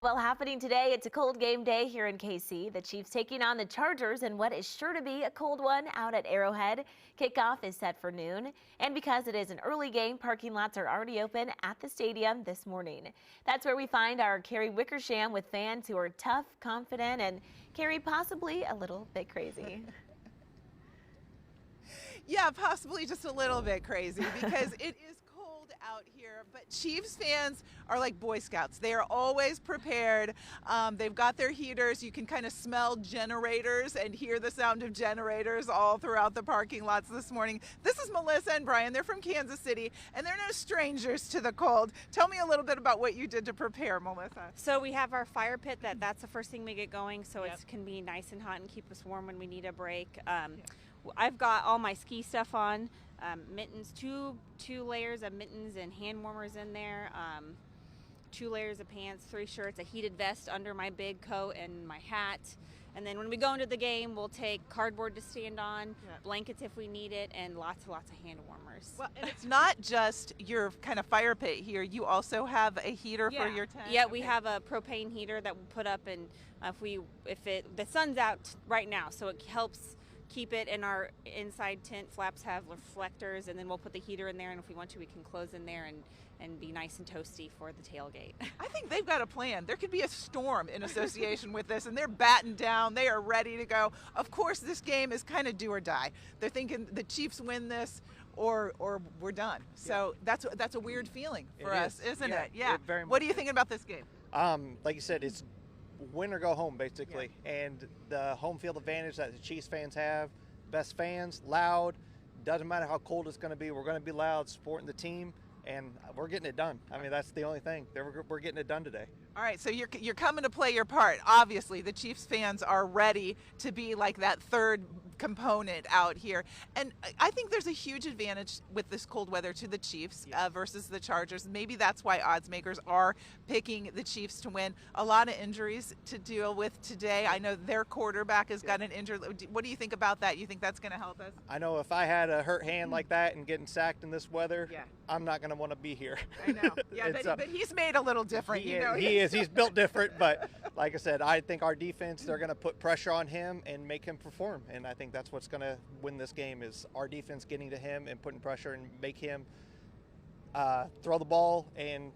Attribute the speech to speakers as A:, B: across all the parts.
A: Well, happening today, it's a cold game day here in KC. The Chiefs taking on the Chargers in what is sure to be a cold one out at Arrowhead. Kickoff is set for noon. And because it is an early game, parking lots are already open at the stadium this morning. That's where we find our Carrie Wickersham with fans who are tough, confident, and Carrie possibly a little bit crazy.
B: Yeah, possibly just a little bit crazy because it is cold out here, but Chiefs fans are like Boy Scouts. They are always prepared. They've got their heaters. You can kind of smell generators and hear the sound of generators all throughout the parking lots this morning. This is Melissa and Brian. They're from Kansas City, and they're no strangers to the cold. Tell me a little bit about what you did to prepare, Melissa.
C: So we have our fire pit. That's the first thing we get going, so it can be nice and hot and keep us warm when we need a break. I've got all my ski stuff on, mittens, two layers of mittens and hand warmers in there, 2 layers of pants, 3 shirts, a heated vest under my big coat and my hat. And then when we go into the game, we'll take cardboard to stand on, blankets if we need it, and lots of hand warmers.
B: Well, and it's not just your kind of fire pit here. You also have a heater for your tent.
C: Yeah, we have a propane heater that we'll put up, and the sun's out right now, so it helps keep it in our inside tent. Flaps have reflectors, and then we'll put the heater in there, and if we want to, we can close in there and be nice and toasty for the tailgate.
B: I think they've got a plan. There could be a storm in association with this, and they're battened down. They are ready to go. Of course, this game is kind of do or die. They're thinking the Chiefs win this or we're done. So that's a weird feeling for us, isn't it? Yeah.
D: Very much
B: what are you thinking about this game?
D: Like you said, it's win or go home, basically. And the home field advantage that the Chiefs fans have, best fans, loud, doesn't matter how cold it's going to be, we're going to be loud, supporting the team, and we're getting it done. I mean, that's the only thing. We're getting it done today.
B: All right, so you're coming to play your part. Obviously, the Chiefs fans are ready to be like that third component out here. And I think there's a huge advantage with this cold weather to the Chiefs versus the Chargers. Maybe that's why odds makers are picking the Chiefs to win. A lot of injuries to deal with today. I know their quarterback has got an injury. What do you think about that? You think that's going to help us?
D: I know if I had a hurt hand like that and getting sacked in this weather, I'm not going to want to be here.
B: I know. Yeah, but he's made a little different.
D: He is. He's built different, but like I said, I think our defense, they're going to put pressure on him and make him perform, and I think that's what's going to win this game is our defense getting to him and putting pressure and make him throw the ball and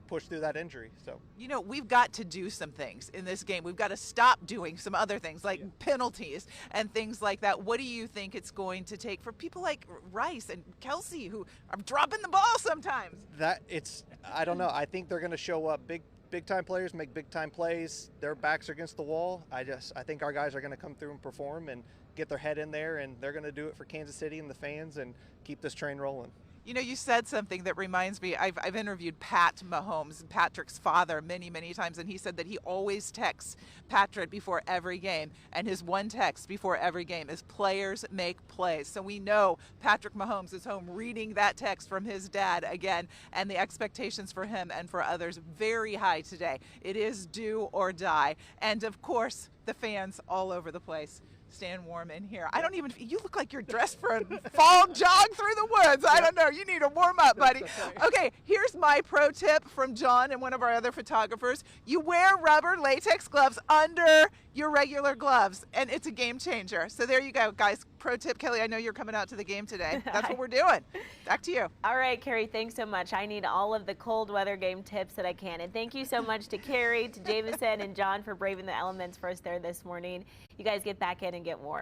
D: push through that injury. So
B: we've got to do some things in this game. We've got to stop doing some other things like penalties and things like that. What do you think it's going to take for people like Rice and Kelsey, who are dropping the ball sometimes?
D: I don't know. I think they're going to show up big time players, make big time plays. Their backs are against the wall. I think our guys are going to come through and perform and get their head in there, and they're going to do it for Kansas City and the fans and keep this train rolling.
B: You said something that reminds me. I've interviewed Pat Mahomes, Patrick's father, many, many times, and he said that he always texts Patrick before every game, and his one text before every game is players make plays. So we know Patrick Mahomes is home reading that text from his dad again, and the expectations for him and for others very high today. It is do or die. And of course, the fans all over the place. Staying warm in here. You look like you're dressed for a fall jog through the woods. I don't know. You need to warm up, buddy. Okay, here's my pro tip from John and one of our other photographers. You wear rubber latex gloves under your regular gloves, and it's a game changer. So there you go, guys. Pro tip, Kelly, I know you're coming out to the game today. That's what we're doing. Back to you.
A: All right, Carrie, thanks so much. I need all of the cold weather game tips that I can. And thank you so much to Carrie, to Jameson, and John for braving the elements for us there this morning. You guys get back in and get warm.